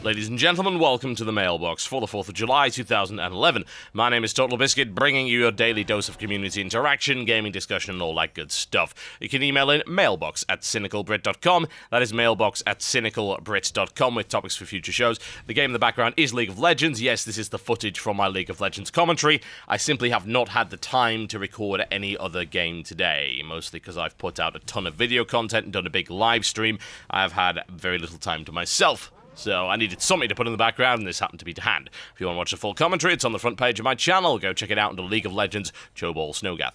Ladies and gentlemen, welcome to the Mailbox for the 4th of July 2011. My name is Totalbiscuit, bringing you your daily dose of community interaction, gaming discussion, and all that good stuff. You can email in mailbox@cynicalbrit.com. That is mailbox@cynicalbrit.com with topics for future shows. The game in the background is League of Legends. Yes, this is the footage from my League of Legends commentary. I simply have not had the time to record any other game today, mostly because I've put out a ton of video content and done a big live stream. I've had very little time to myself. So I needed something to put in the background, and this happened to be to hand. If you want to watch the full commentary, it's on the front page of my channel. Go check it out under League of Legends, Choball Snowgath.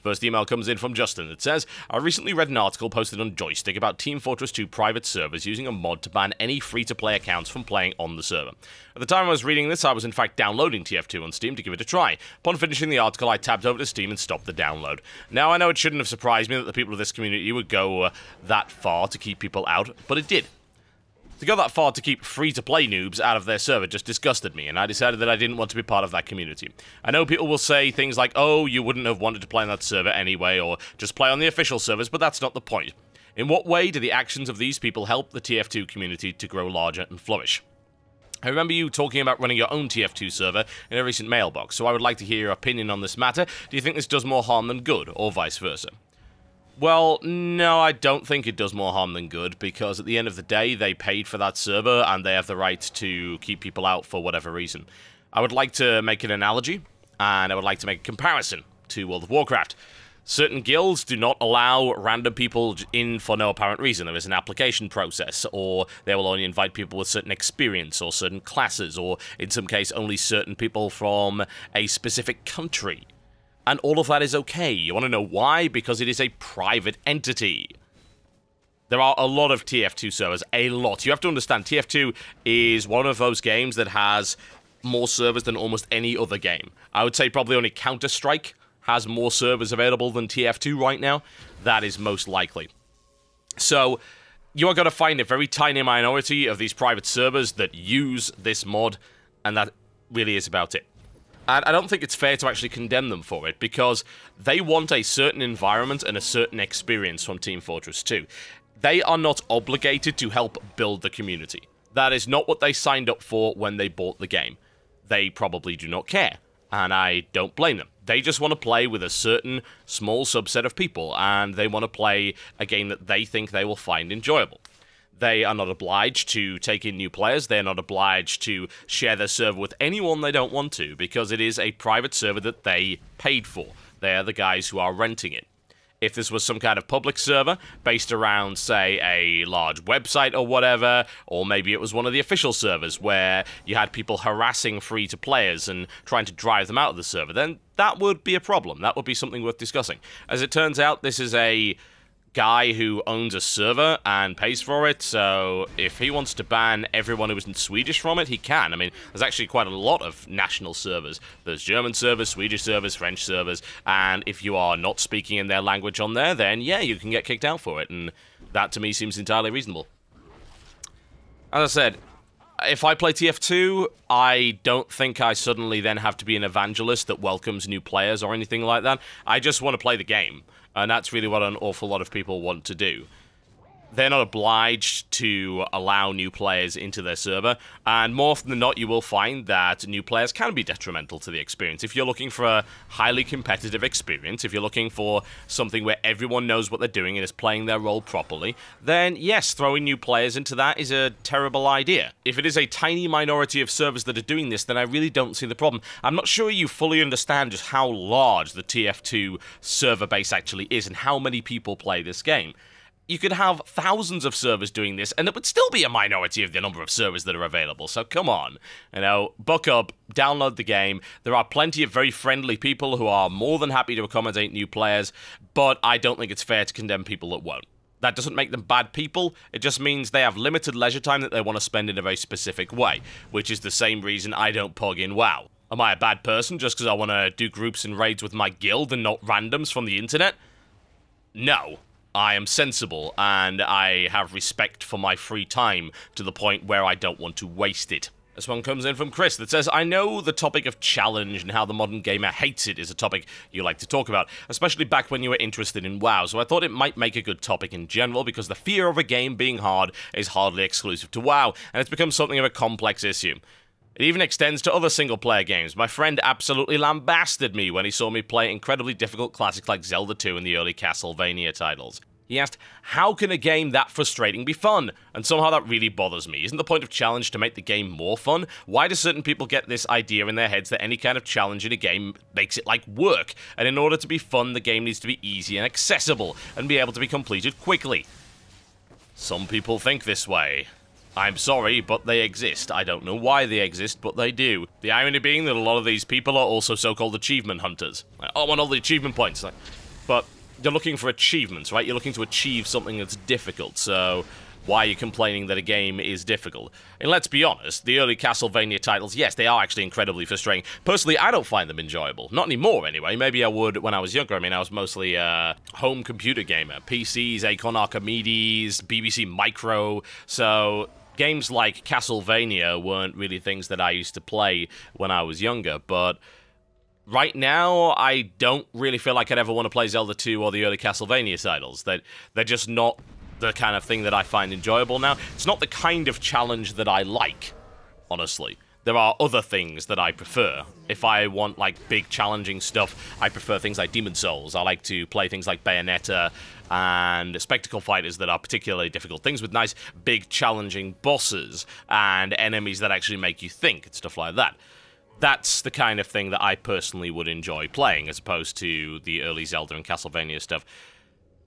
First email comes in from Justin. It says, I recently read an article posted on Joystick about Team Fortress 2 private servers using a mod to ban any free-to-play accounts from playing on the server. At the time I was reading this, I was in fact downloading TF2 on Steam to give it a try. Upon finishing the article, I tabbed over to Steam and stopped the download. Now, I know it shouldn't have surprised me that the people of this community would go that far to keep people out, but it did. To go that far to keep free-to-play noobs out of their server just disgusted me, and I decided that I didn't want to be part of that community. I know people will say things like, oh, you wouldn't have wanted to play on that server anyway, or just play on the official servers, but that's not the point. In what way do the actions of these people help the TF2 community to grow larger and flourish? I remember you talking about running your own TF2 server in a recent mailbox, so I would like to hear your opinion on this matter. Do you think this does more harm than good, or vice versa? Well, no, I don't think it does more harm than good, because at the end of the day, they paid for that server, and they have the right to keep people out for whatever reason. I would like to make an analogy, and I would like to make a comparison to World of Warcraft. Certain guilds do not allow random people in for no apparent reason. There is an application process, or they will only invite people with certain experience, or certain classes, or in some case, only certain people from a specific country. And all of that is okay. You want to know why? Because it is a private entity. There are a lot of TF2 servers. A lot. You have to understand, TF2 is one of those games that has more servers than almost any other game. I would say probably only Counter-Strike has more servers available than TF2 right now. That is most likely. So, you are going to find a very tiny minority of these private servers that use this mod, and that really is about it. And I don't think it's fair to actually condemn them for it, because they want a certain environment and a certain experience from Team Fortress 2. They are not obligated to help build the community. That is not what they signed up for when they bought the game. They probably do not care, and I don't blame them. They just want to play with a certain small subset of people, and they want to play a game that they think they will find enjoyable. They are not obliged to take in new players. They are not obliged to share their server with anyone they don't want to, because it is a private server that they paid for. They are the guys who are renting it. If this was some kind of public server based around, say, a large website or whatever, or maybe it was one of the official servers where you had people harassing free-to-players and trying to drive them out of the server, then that would be a problem. That would be something worth discussing. As it turns out, this is a guy who owns a server and pays for it, so if he wants to ban everyone who isn't Swedish from it, he can. I mean, there's actually quite a lot of national servers. There's German servers, Swedish servers, French servers, and if you are not speaking in their language on there, then yeah, you can get kicked out for it, and that to me seems entirely reasonable. As I said, if I play TF2, I don't think I suddenly then have to be an evangelist that welcomes new players or anything like that. I just want to play the game. And that's really what an awful lot of people want to do. They're not obliged to allow new players into their server, and more often than not, you will find that new players can be detrimental to the experience. If you're looking for a highly competitive experience, if you're looking for something where everyone knows what they're doing and is playing their role properly, then yes, throwing new players into that is a terrible idea. If it is a tiny minority of servers that are doing this, then I really don't see the problem. I'm not sure you fully understand just how large the TF2 server base actually is and how many people play this game. You could have thousands of servers doing this, and it would still be a minority of the number of servers that are available, so come on. You know, buck up, download the game. There are plenty of very friendly people who are more than happy to accommodate new players, but I don't think it's fair to condemn people that won't. That doesn't make them bad people, it just means they have limited leisure time that they want to spend in a very specific way, which is the same reason I don't pog in WoW. Am I a bad person just because I want to do groups and raids with my guild and not randoms from the internet? No. I am sensible, and I have respect for my free time to the point where I don't want to waste it. This one comes in from Chris that says, I know the topic of challenge and how the modern gamer hates it is a topic you like to talk about, especially back when you were interested in WoW, so I thought it might make a good topic in general because the fear of a game being hard is hardly exclusive to WoW, and it's become something of a complex issue. It even extends to other single-player games. My friend absolutely lambasted me when he saw me play incredibly difficult classics like Zelda 2 and the early Castlevania titles. He asked, how can a game that frustrating be fun? And somehow that really bothers me. Isn't the point of challenge to make the game more fun? Why do certain people get this idea in their heads that any kind of challenge in a game makes it like work? And in order to be fun, the game needs to be easy and accessible, and be able to be completed quickly. Some people think this way. I'm sorry, but they exist. I don't know why they exist, but they do. The irony being that a lot of these people are also so-called achievement hunters. Like, oh, I want all the achievement points. Like, but you're looking for achievements, right? You're looking to achieve something that's difficult, so why are you complaining that a game is difficult? And let's be honest, the early Castlevania titles, yes, they are actually incredibly frustrating. Personally, I don't find them enjoyable. Not anymore, anyway. Maybe I would when I was younger. I mean, I was mostly a home computer gamer. PCs, Acorn Archimedes, BBC Micro, so games like Castlevania weren't really things that I used to play when I was younger, but right now, I don't really feel like I'd ever want to play Zelda 2 or the early Castlevania titles. They're just not the kind of thing that I find enjoyable now. It's not the kind of challenge that I like, honestly. There are other things that I prefer. If I want, like, big challenging stuff, I prefer things like Demon Souls. I like to play things like Bayonetta and Spectacle Fighters that are particularly difficult. Things with nice, big, challenging bosses and enemies that actually make you think and stuff like that. That's the kind of thing that I personally would enjoy playing, as opposed to the early Zelda and Castlevania stuff.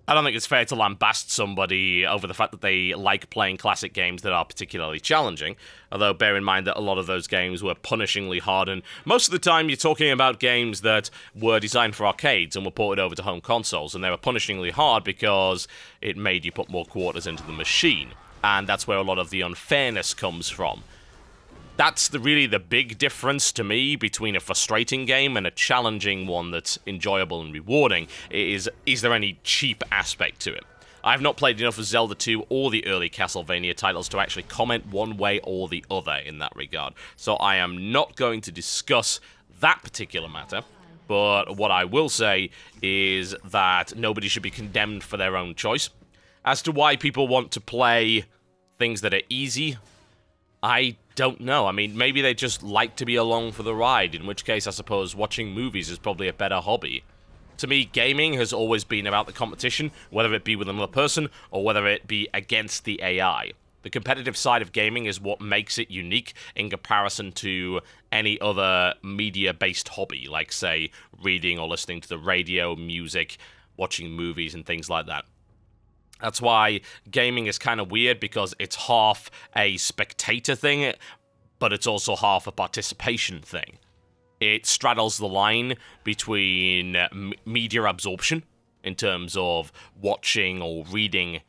I don't think it's fair to lambast somebody over the fact that they like playing classic games that are particularly challenging, although bear in mind that a lot of those games were punishingly hard, and most of the time you're talking about games that were designed for arcades and were ported over to home consoles, and they were punishingly hard because it made you put more quarters into the machine, and that's where a lot of the unfairness comes from. That's really the big difference to me between a frustrating game and a challenging one that's enjoyable and rewarding, is there any cheap aspect to it? I've not played enough of Zelda 2 or the early Castlevania titles to actually comment one way or the other in that regard, so I am not going to discuss that particular matter, but what I will say is that nobody should be condemned for their own choice. As to why people want to play things that are easy, I don't know. I mean, maybe they just like to be along for the ride, in which case I suppose watching movies is probably a better hobby. To me, gaming has always been about the competition, whether it be with another person or whether it be against the AI. The competitive side of gaming is what makes it unique in comparison to any other media-based hobby, like, say, reading or listening to the radio, music, watching movies, and things like that. That's why gaming is kind of weird, because it's half a spectator thing, but it's also half a participation thing. It straddles the line between media absorption, in terms of watching or reading,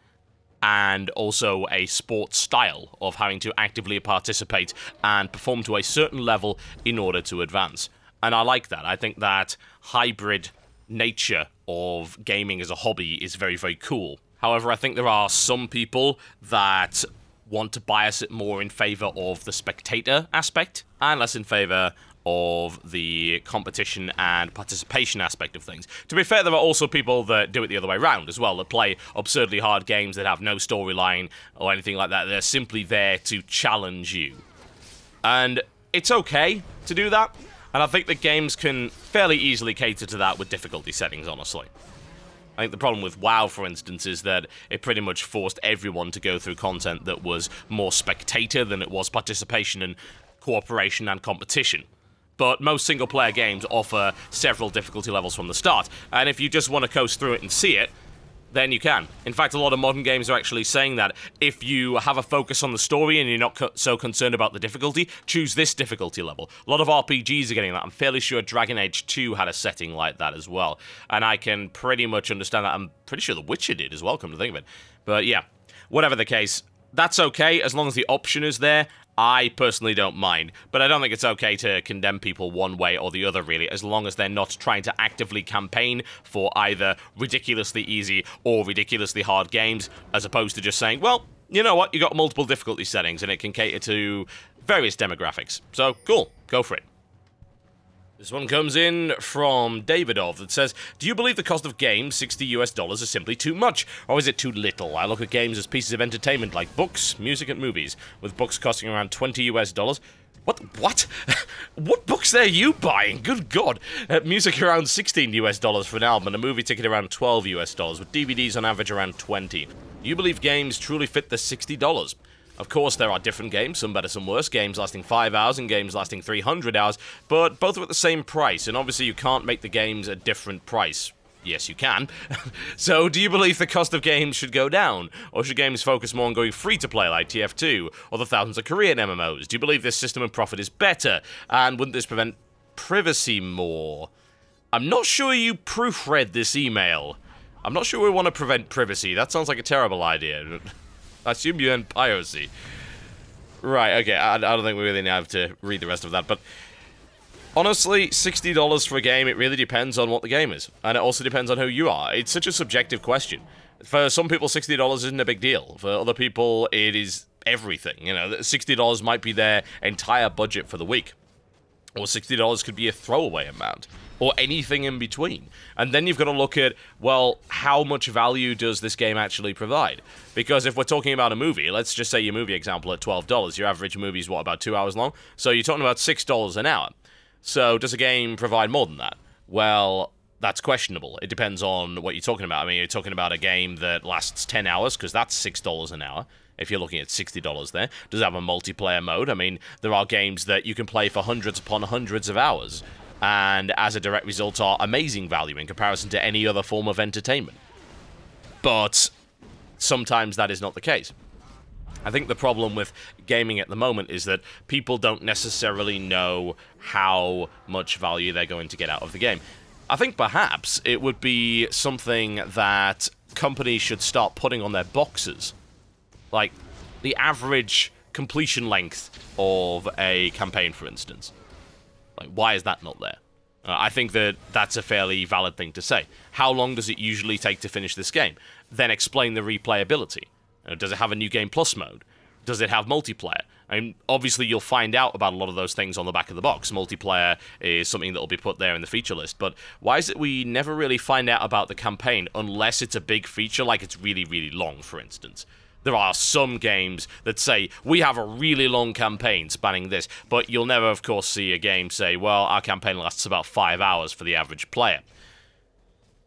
and also a sports style of having to actively participate and perform to a certain level in order to advance. And I like that. I think that hybrid nature of gaming as a hobby is very, very cool. However, I think there are some people that want to bias it more in favor of the spectator aspect and less in favor of the competition and participation aspect of things. To be fair, there are also people that do it the other way around as well, that play absurdly hard games that have no storyline or anything like that. They're simply there to challenge you. And it's okay to do that, and I think that games can fairly easily cater to that with difficulty settings, honestly. I think the problem with WoW, for instance, is that it pretty much forced everyone to go through content that was more spectator than it was participation and cooperation and competition. But most single-player games offer several difficulty levels from the start, and if you just want to coast through it and see it, then you can. In fact, a lot of modern games are actually saying that if you have a focus on the story and you're not so concerned about the difficulty, choose this difficulty level. A lot of RPGs are getting that. I'm fairly sure Dragon Age 2 had a setting like that as well, and I can pretty much understand that. I'm pretty sure The Witcher did as well, come to think of it. But yeah, whatever the case, that's okay as long as the option is there. I personally don't mind, but I don't think it's okay to condemn people one way or the other, really, as long as they're not trying to actively campaign for either ridiculously easy or ridiculously hard games, as opposed to just saying, well, you know what? You got multiple difficulty settings, and it can cater to various demographics. So, cool. Go for it. This one comes in from Davidov that says, do you believe the cost of games, $60 is simply too much, or is it too little? I look at games as pieces of entertainment like books, music, and movies, with books costing around $20. What? What books are you buying? Good God. Music around $16 for an album, and a movie ticket around $12, with DVDs on average around $20. Do you believe games truly fit the $60? Of course, there are different games, some better, some worse, games lasting 5 hours and games lasting 300 hours, but both are at the same price, and obviously you can't make the games a different price. Yes, you can. So, do you believe the cost of games should go down? Or should games focus more on going free-to-play like TF2, or the thousands of Korean MMOs? Do you believe this system of profit is better? And wouldn't this prevent privacy more? I'm not sure you proofread this email. I'm not sure we want to prevent privacy. That sounds like a terrible idea. I assume you meant piracy. Right, okay, I don't think we really have to read the rest of that, but honestly, $60 for a game, it really depends on what the game is. And it also depends on who you are. It's such a subjective question. For some people, $60 isn't a big deal. For other people, it is everything. You know, $60 might be their entire budget for the week. Or $60 could be a throwaway amount. Or anything in between. And then you've got to look at, well, how much value does this game actually provide? Because if we're talking about a movie, let's just say your movie example at $12. Your average movie is, what, about 2 hours long? So you're talking about $6 an hour. So does a game provide more than that? Well, that's questionable. It depends on what you're talking about. I mean, you're talking about a game that lasts 10 hours, because that's $6 an hour. If you're looking at $60 there. Does it have a multiplayer mode? I mean, there are games that you can play for hundreds upon hundreds of hours, and as a direct result are amazing value in comparison to any other form of entertainment. But sometimes that is not the case. I think the problem with gaming at the moment is that people don't necessarily know how much value they're going to get out of the game. I think perhaps it would be something that companies should start putting on their boxes. Like, the average completion length of a campaign, for instance. Like, why is that not there? I think that that's a fairly valid thing to say. How long does it usually take to finish this game? Then explain the replayability. Does it have a New Game Plus mode? Does it have multiplayer? I mean, obviously you'll find out about a lot of those things on the back of the box. Multiplayer is something that will be put there in the feature list, but why is it we never really find out about the campaign unless it's a big feature, like it's really, really long, for instance? There are some games that say, we have a really long campaign spanning this, but you'll never, of course, see a game say, well, our campaign lasts about 5 hours for the average player.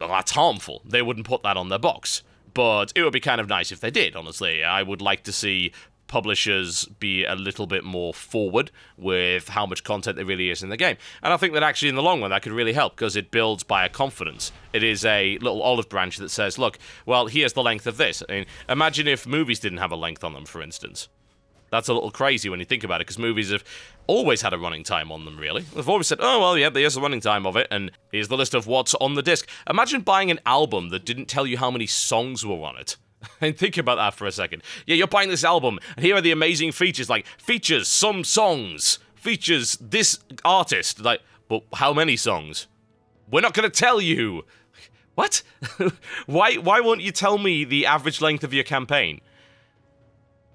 Well, that's harmful. They wouldn't put that on their box. But it would be kind of nice if they did, honestly. I would like to see publishers be a little bit more forward with how much content there really is in the game. And I think that actually in the long run that could really help, because it builds buyer confidence. It is a little olive branch that says, look, well, here's the length of this. I mean, imagine if movies didn't have a length on them, for instance. That's a little crazy when you think about it, because movies have always had a running time on them, really. They've always said, oh, well, yeah, here's the running time of it, and here's the list of what's on the disc. Imagine buying an album that didn't tell you how many songs were on it. And think about that for a second. Yeah, you're buying this album, and here are the amazing features, like, features some songs, features this artist, like, but how many songs? We're not going to tell you. What? Why won't you tell me the average length of your campaign?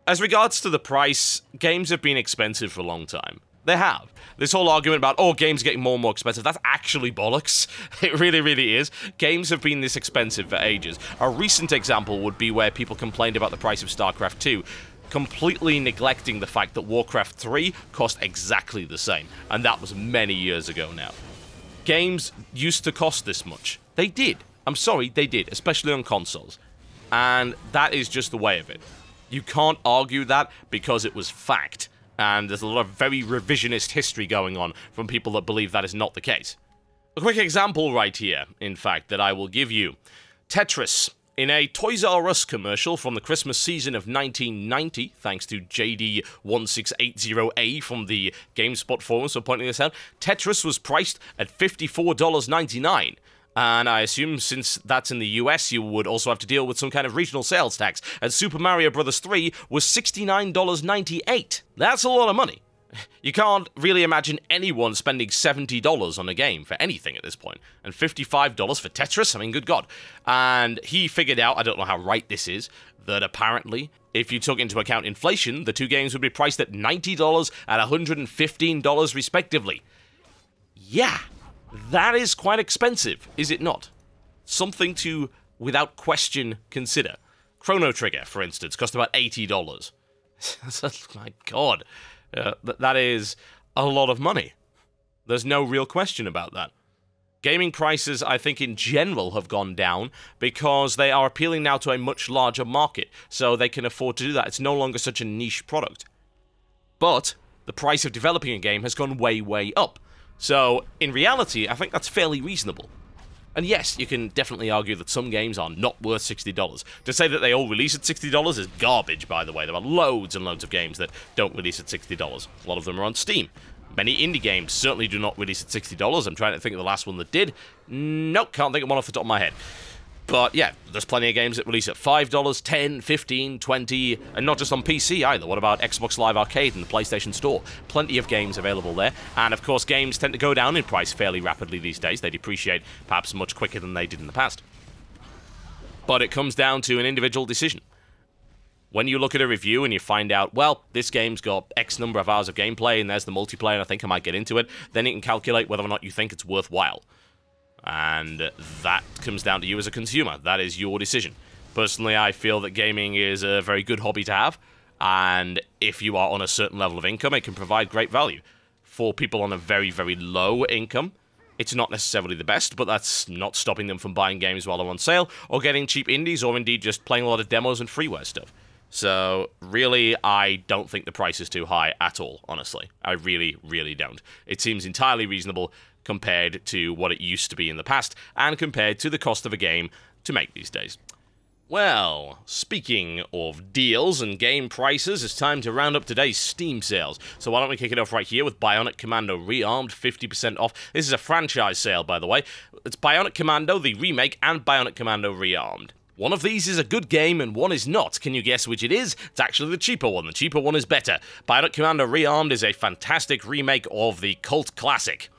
As regards to the price, games have been expensive for a long time. They have. This whole argument about, oh, games are getting more and more expensive, that's actually bollocks. It really, really is. Games have been this expensive for ages. A recent example would be where people complained about the price of StarCraft 2, completely neglecting the fact that Warcraft 3 cost exactly the same. And that was many years ago now. Games used to cost this much. They did. I'm sorry, they did, especially on consoles. And that is just the way of it. You can't argue that because it was fact. And there's a lot of very revisionist history going on from people that believe that is not the case. A quick example right here, in fact, that I will give you. Tetris. In a Toys R Us commercial from the Christmas season of 1990, thanks to JD1680A from the GameSpot forums for pointing this out, Tetris was priced at $54.99. And I assume since that's in the US, you would also have to deal with some kind of regional sales tax. And Super Mario Bros. 3 was $69.98. That's a lot of money. You can't really imagine anyone spending $70 on a game for anything at this point. And $55 for Tetris? I mean, good God. And he figured out, I don't know how right this is, that apparently, if you took into account inflation, the two games would be priced at $90 and $115 respectively. Yeah, that is quite expensive, is it not? Something to, without question, consider. Chrono Trigger, for instance, cost about $80. My God. That is a lot of money. There's no real question about that. Gaming prices, I think, in general have gone down because they are appealing now to a much larger market, so they can afford to do that. It's no longer such a niche product. But the price of developing a game has gone way, way up. So, in reality, I think that's fairly reasonable. And yes, you can definitely argue that some games are not worth $60. To say that they all release at $60 is garbage, by the way. There are loads and loads of games that don't release at $60. A lot of them are on Steam. Many indie games certainly do not release at $60. I'm trying to think of the last one that did. Nope, can't think of one off the top of my head. But yeah, there's plenty of games that release at $5, $10, $15, $20, and not just on PC either. What about Xbox Live Arcade and the PlayStation Store? Plenty of games available there. And of course, games tend to go down in price fairly rapidly these days. They depreciate perhaps much quicker than they did in the past. But it comes down to an individual decision. When you look at a review and you find out, well, this game's got X number of hours of gameplay and there's the multiplayer and I think I might get into it, then you can calculate whether or not you think it's worthwhile. And that comes down to you as a consumer. That is your decision. Personally, I feel that gaming is a very good hobby to have, and if you are on a certain level of income, it can provide great value. For people on a very, very low income, it's not necessarily the best, but that's not stopping them from buying games while they're on sale, or getting cheap indies, or indeed just playing a lot of demos and freeware stuff. So, really, I don't think the price is too high at all, honestly. I really, really don't. It seems entirely reasonable compared to what it used to be in the past, and compared to the cost of a game to make these days. Well, speaking of deals and game prices, it's time to round up today's Steam sales. So why don't we kick it off right here with Bionic Commando Rearmed, 50% off. This is a franchise sale, by the way. It's Bionic Commando, the remake, and Bionic Commando Rearmed. One of these is a good game and one is not. Can you guess which it is? It's actually the cheaper one. The cheaper one is better. Bionic Commando Rearmed is a fantastic remake of the cult classic.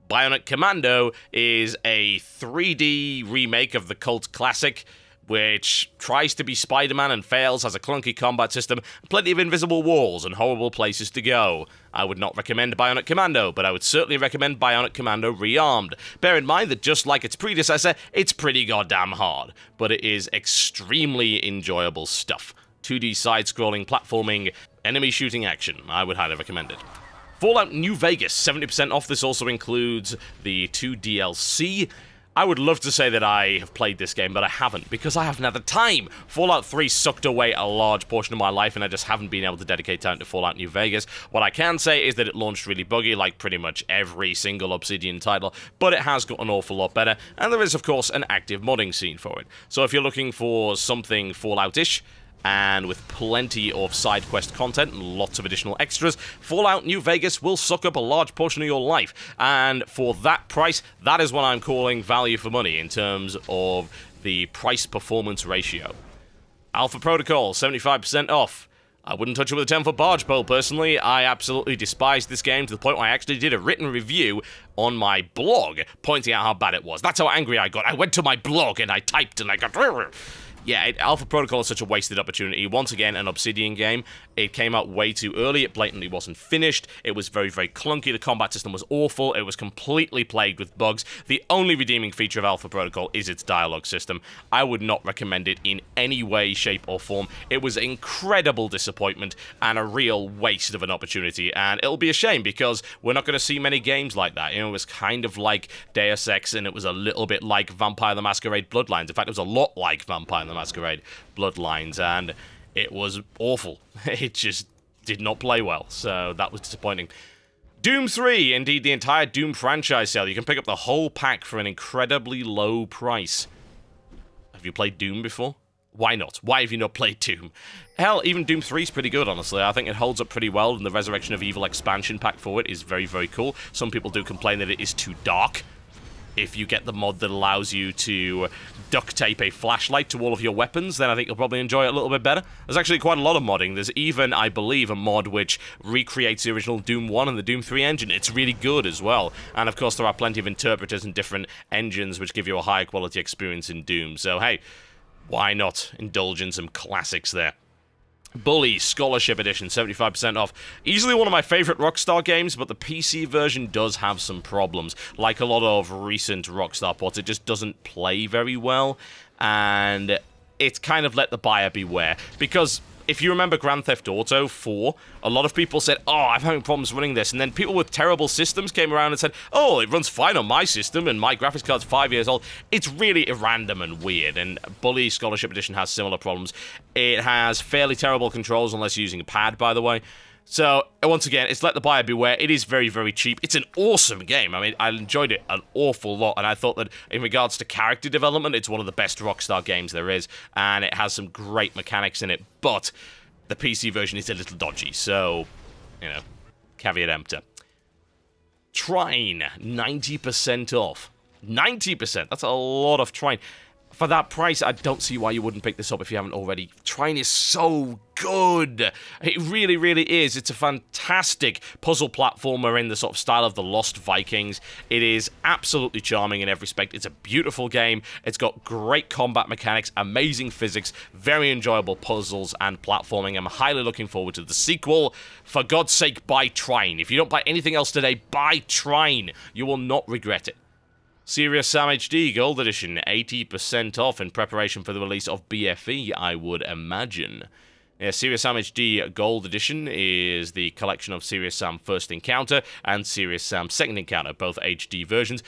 Bionic Commando is a 3D remake of the cult classic, which tries to be Spider-Man and fails, has a clunky combat system, plenty of invisible walls and horrible places to go. I would not recommend Bionic Commando, but I would certainly recommend Bionic Commando Rearmed. Bear in mind that just like its predecessor, it's pretty goddamn hard, but it is extremely enjoyable stuff. 2D side-scrolling platforming, enemy shooting action. I would highly recommend it. Fallout New Vegas, 70% off. This also includes the 2 DLC. I would love to say that I have played this game, but I haven't, because I haven't had the time. Fallout 3 sucked away a large portion of my life, and I just haven't been able to dedicate time to Fallout New Vegas. What I can say is that it launched really buggy, like pretty much every single Obsidian title, but it has got an awful lot better, and there is, of course, an active modding scene for it. So if you're looking for something Fallout-ish, and with plenty of side quest content and lots of additional extras, Fallout New Vegas will suck up a large portion of your life. And for that price, that is what I'm calling value for money in terms of the price-performance ratio. Alpha Protocol, 75% off. I wouldn't touch it with a 10-foot barge pole, personally. I absolutely despise this game to the point where I actually did a written review on my blog pointing out how bad it was. That's how angry I got. I went to my blog and I typed and I got... Yeah, Alpha Protocol is such a wasted opportunity. Once again, an Obsidian game. It came out way too early. It blatantly wasn't finished. It was very, very clunky. The combat system was awful. It was completely plagued with bugs. The only redeeming feature of Alpha Protocol is its dialogue system. I would not recommend it in any way, shape, or form. It was an incredible disappointment and a real waste of an opportunity. And it'll be a shame because we're not going to see many games like that. You know, it was kind of like Deus Ex, and it was a little bit like Vampire the Masquerade Bloodlines. In fact, it was a lot like Vampire the Masquerade Bloodlines, and it was awful. It just did not play well, so that was disappointing. Doom 3, indeed the entire Doom franchise sale. You can pick up the whole pack for an incredibly low price. Have you played Doom before? Why not? Why have you not played Doom? Hell, even Doom 3 is pretty good, honestly. I think it holds up pretty well, and the Resurrection of Evil expansion pack for it is very, very cool. Some people do complain that it is too dark. if you get the mod that allows you to duct tape a flashlight to all of your weapons, then I think you'll probably enjoy it a little bit better. There's actually quite a lot of modding. There's even, I believe, a mod which recreates the original Doom 1 and the Doom 3 engine. It's really good as well. And of course, there are plenty of interpreters and different engines which give you a higher quality experience in Doom. So hey, why not indulge in some classics there? Bully Scholarship Edition, 75% off. Easily one of my favorite Rockstar games, but the PC version does have some problems. Like a lot of recent Rockstar ports, it just doesn't play very well, and it's kind of let the buyer beware. Because if you remember Grand Theft Auto 4, a lot of people said, oh, I'm having problems running this, and then people with terrible systems came around and said, oh, it runs fine on my system, and my graphics card's 5 years old. It's really random and weird, and Bully Scholarship Edition has similar problems. It has fairly terrible controls, unless you're using a pad, by the way. So, once again, it's let the buyer beware. It is very, very cheap. It's an awesome game. I mean, I enjoyed it an awful lot, and I thought that in regards to character development, it's one of the best Rockstar games there is, and it has some great mechanics in it, but the PC version is a little dodgy, so, you know, caveat emptor. Trine, 90% off. 90%, that's a lot of Trine. For that price, I don't see why you wouldn't pick this up if you haven't already. Trine is so good. It really, really is. It's a fantastic puzzle platformer in the sort of style of the Lost Vikings. It is absolutely charming in every respect. It's a beautiful game. It's got great combat mechanics, amazing physics, very enjoyable puzzles and platforming. I'm highly looking forward to the sequel. For God's sake, buy Trine. If you don't buy anything else today, buy Trine. You will not regret it. Serious Sam HD Gold Edition, 80% off in preparation for the release of BFE, I would imagine. Yeah, Serious Sam HD Gold Edition is the collection of Serious Sam First Encounter and Serious Sam Second Encounter, both HD versions.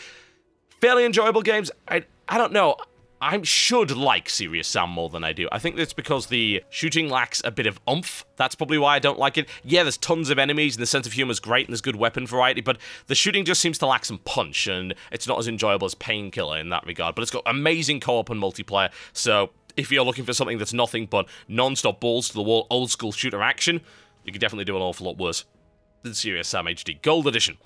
Fairly enjoyable games. I don't know. I should like Serious Sam more than I do. I think that's because the shooting lacks a bit of oomph. That's probably why I don't like it. Yeah, there's tons of enemies, and the sense of humor is great, and there's good weapon variety, but the shooting just seems to lack some punch, and it's not as enjoyable as Painkiller in that regard. But it's got amazing co-op and multiplayer, so if you're looking for something that's nothing but non-stop balls-to-the-wall, old-school shooter action, you could definitely do an awful lot worse than Serious Sam HD Gold Edition.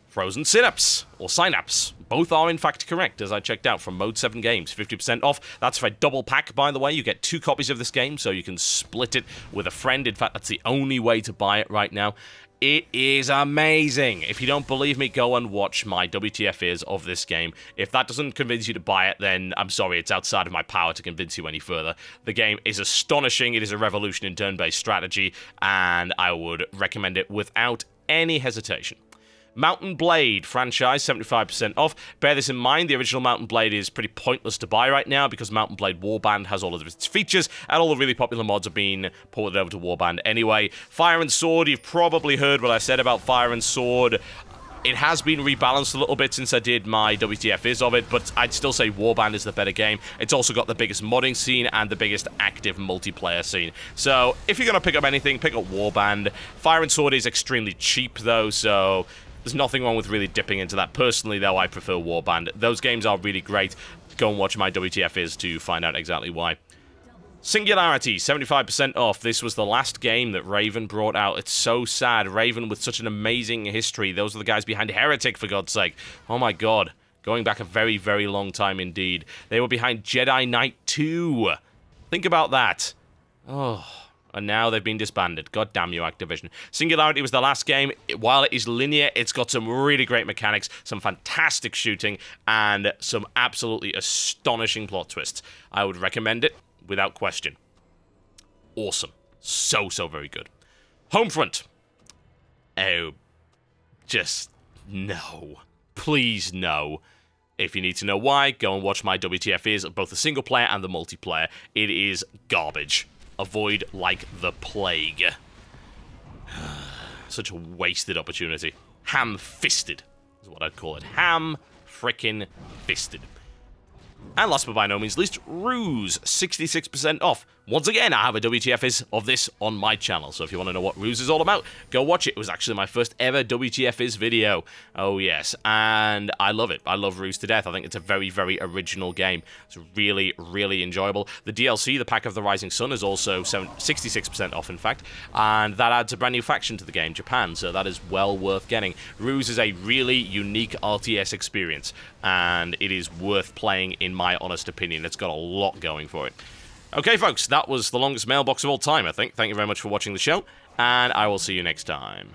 Frozen Synapse, or Synapse. Both are in fact correct, as I checked out from Mode 7 Games. 50% off. That's for a double pack, by the way. You get 2 copies of this game, so you can split it with a friend. In fact, that's the only way to buy it right now. It is amazing. If you don't believe me, go and watch my WTF is of this game. If that doesn't convince you to buy it, then I'm sorry, it's outside of my power to convince you any further. The game is astonishing. It is a revolution in turn-based strategy, and I would recommend it without any hesitation. Mountain Blade franchise, 75% off. Bear this in mind, the original Mountain Blade is pretty pointless to buy right now because Mountain Blade Warband has all of its features, and all the really popular mods are being ported over to Warband anyway. Fire and Sword, you've probably heard what I said about Fire and Sword. It has been rebalanced a little bit since I did my WTF is of it, but I'd still say Warband is the better game. It's also got the biggest modding scene and the biggest active multiplayer scene. So, if you're going to pick up anything, pick up Warband. Fire and Sword is extremely cheap, though, so there's nothing wrong with really dipping into that. Personally, though, I prefer Warband. Those games are really great. Go and watch my WTF is to find out exactly why. Singularity, 75% off. This was the last game that Raven brought out. It's so sad. Raven with such an amazing history. Those are the guys behind Heretic, for God's sake. Oh my god. Going back a very, very long time indeed. They were behind Jedi Knight 2. Think about that. Oh, and now they've been disbanded. God damn you, Activision. Singularity was the last game. While it is linear, it's got some really great mechanics, some fantastic shooting, and some absolutely astonishing plot twists. I would recommend it without question. Awesome. So, so very good. Homefront. Oh, just no. Please no. If you need to know why, go and watch my WTF is both the single player and the multiplayer. It is garbage. Avoid like the plague. Such a wasted opportunity. Ham-fisted is what I'd call it. Ham-frickin' fisted. And last but by no means least, Ruse, 66% off. Once again, I have a WTF is of this on my channel, so if you want to know what Ruse is all about, go watch it. It was actually my first ever WTF is video. Oh yes, and I love it. I love Ruse to death. I think it's a very, very original game. It's really, really enjoyable. The DLC, the Pack of the Rising Sun, is also 66% off, in fact, and that adds a brand new faction to the game, Japan, so that is well worth getting. Ruse is a really unique RTS experience, and it is worth playing, in my honest opinion. It's got a lot going for it. Okay, folks, that was the longest mailbox of all time, I think. Thank you very much for watching the show, and I will see you next time.